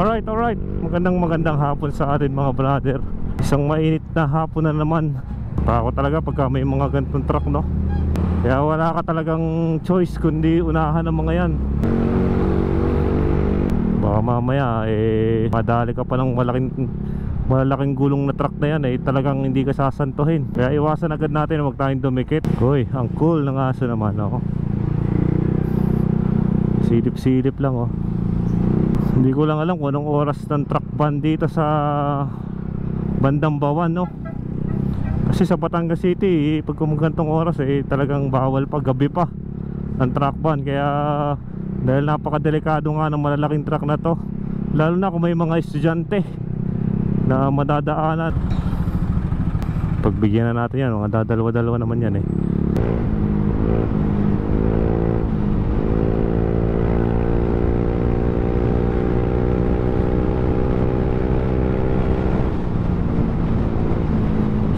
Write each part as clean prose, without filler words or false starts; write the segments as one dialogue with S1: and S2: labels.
S1: Alright. Magandang hapon sa atin mga brother. Isang mainit na hapon na naman. Takot talaga pagka may mga ganitong truck, no? Kaya wala ka talagang choice kundi unahan ng mga yan. Baka mamaya madali ka pa ng malaking gulong na truck na yan, talagang hindi ka sasantuhin. Kaya iwasan agad natin, huwag tayong dumikit. Uy, ang cool ng aso naman, oh. Silip-silip lang, oh. Hindi ko lang alam kung anong oras ng truck ban dito sa bandang Bawan, no? Kasi sa Batangas City, pag kumagantong oras talagang bawal pa, gabi pa ang truck ban. Kaya dahil napakadelikado nga ng malalaking truck na to, lalo na kung may mga estudyante na madadaanan. Pagbigyan na natin yan, mga dadalawa-dalawa naman yan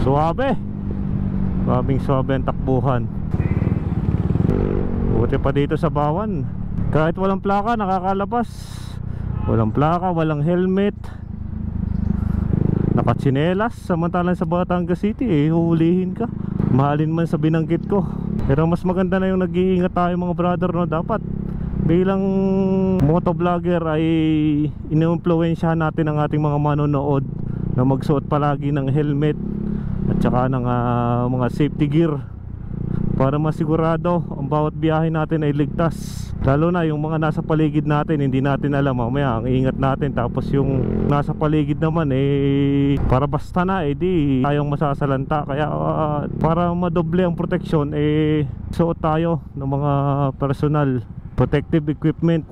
S1: Suwabe ang takbuhan. Buti pa dito sa Bawan, kahit walang plaka nakakalabas. Walang plaka, walang helmet, nakatsinelas. Samantalang sa Batangas City huhulihin ka, mahalin man sa binanggit ko. Pero mas maganda na yung nag-iingat tayo mga brother, no? Dapat bilang motovlogger ay iniimpluwensyahan natin ang ating mga manonood na magsuot palagi ng helmet at saka ng mga safety gear para masigurado ang bawat biyahe natin ay ligtas. Lalo na yung mga nasa paligid natin, hindi natin alam, mamaya ang ingat natin, tapos yung nasa paligid naman para basta na di tayong masasalanta. Kaya para madoble ang proteksyon suot tayo ng mga personal protective equipment.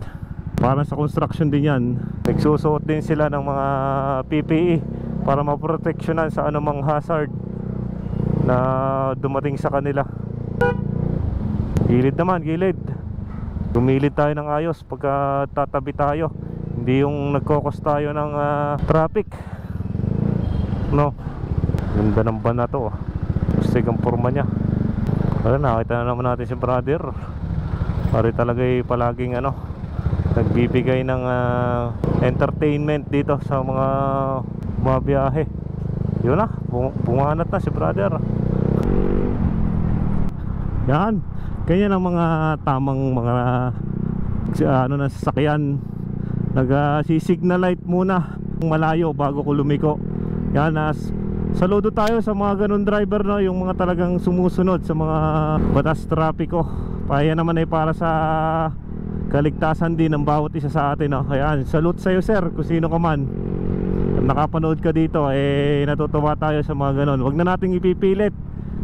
S1: Parang sa construction din yan, nagsusuot din sila ng mga PPE para maproteksyonan sa anumang hazard na dumating sa kanila. Gilid naman, gilid. Gumilid tayo ng ayos pagka tatabi tayo, hindi yung nagkokos tayo ng traffic, no? Ganda ng van na to, gustig ang forma nya. Pero nakita na naman natin si brother. Pari talaga palaging nagbibigay ng entertainment dito sa mga biyahe. Yun na, bunganat na si brother. Yan, ganyan ang mga tamang mga na sasakyan. Nag-signal light muna malayo bago ko lumiko. Yan, saludo tayo sa mga ganun driver, no? Yung mga talagang sumusunod sa mga batas trapiko. Kaya naman para sa kaligtasan din ng bawat isa sa atin, no? Ayan, salute sa'yo sir, kung sino ka man. Nakapanood ka dito, natutuwa tayo sa mga ganon. Huwag na nating ipipilit.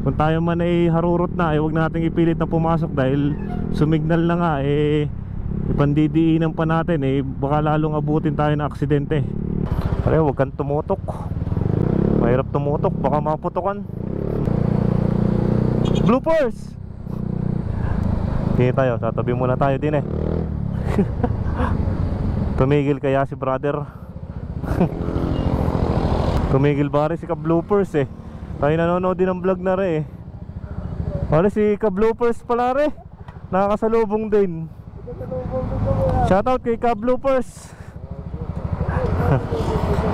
S1: Kung tayo man harurot na, huwag nating ipilit na pumasok dahil sumignal na nga, ipandidiinan pa natin, baka lalong abutin tayo ng aksidente. Pero huwag kang tumutok. Mahirap tumutok, baka maputokan. Bloopers! Hindi tayo, tatabi muna tayo din Tumigil kaya si brother. Tumigil ba rin si ka-bloopers Tayo nanonood din ng vlog na rin Wala si ka-bloopers pala rin, nakakasalubong din. Shoutout kay ka-bloopers.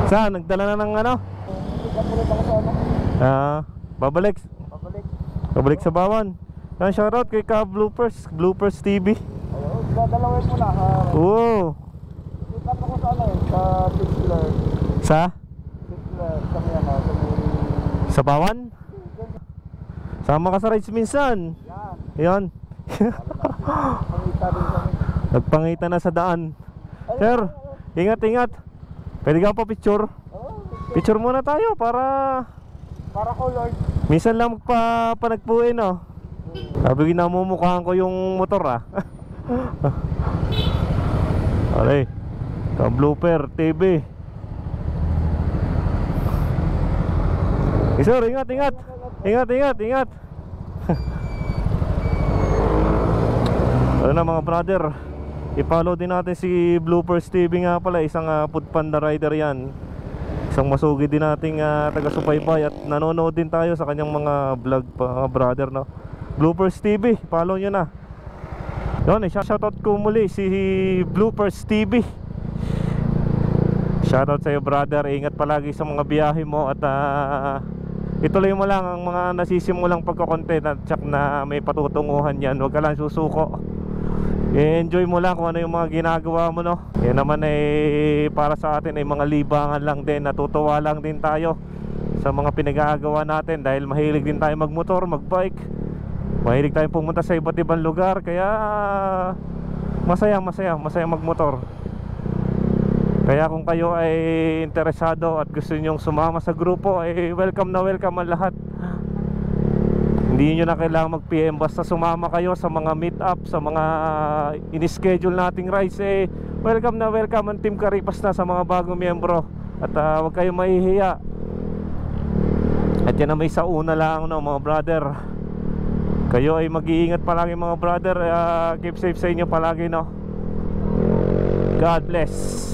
S1: Saan? Nagdala na ng Babalik sa Bawan. Shoutout kay ka-bloopers, Bloopers TV.
S2: Dadalawin mo na
S1: Oo.
S2: Ikat ako sa Pixler.
S1: Sa?
S2: Pixler,
S1: sa Bawan? Sama ka sa rides minsan. Yan. Nagpangita na sa daan. Sir, ingat. Pwede ka pa picture? Picture muna tayo para
S2: colored.
S1: Minsan lang magpanagpuin, Sabi namumukhaan ko yung motor Alay, ka-blooper TV. Sir, ingat. Ano na mga brother, i-follow din natin si Bloopers TV nga pala. Isang foodpanda rider yan. Isang masugid din nating taga-subaybay. At nanonood din tayo sa kanyang mga vlog pa, brother, no? Bloopers TV, follow nyo na. Yun, shoutout ko muli si Bloopers TV. Shoutout sa iyo brother, ingat palagi sa mga biyahe mo at ituloy mo lang ang mga nasisimulang pagko-content at tsak na may patutunguhan yan. Huwag ka lang susuko, i-enjoy mo lang kung ano yung mga ginagawa mo, no? Yan naman ay para sa atin ay mga libangan lang din. Natutuwa lang din tayo sa mga pinagagawa natin dahil mahilig din tayo magmotor, magbike. Mahilig tayo pumunta sa iba't ibang lugar. Kaya masaya magmotor. Kaya kung kayo ay interesado at gusto nyong sumama sa grupo, ay welcome na welcome ang lahat. Hindi nyo na kailangan mag-PM, basta sumama kayo sa mga meet up, sa mga in-schedule nating rides. Welcome na welcome ang Team Caripas na sa mga bagong miyembro. At huwag kayong mahihiya. At yan na may sauna lang, no, mga brother. Kayo ay mag-iingat palagi mga brother. Keep safe sa inyo palagi, no. God bless.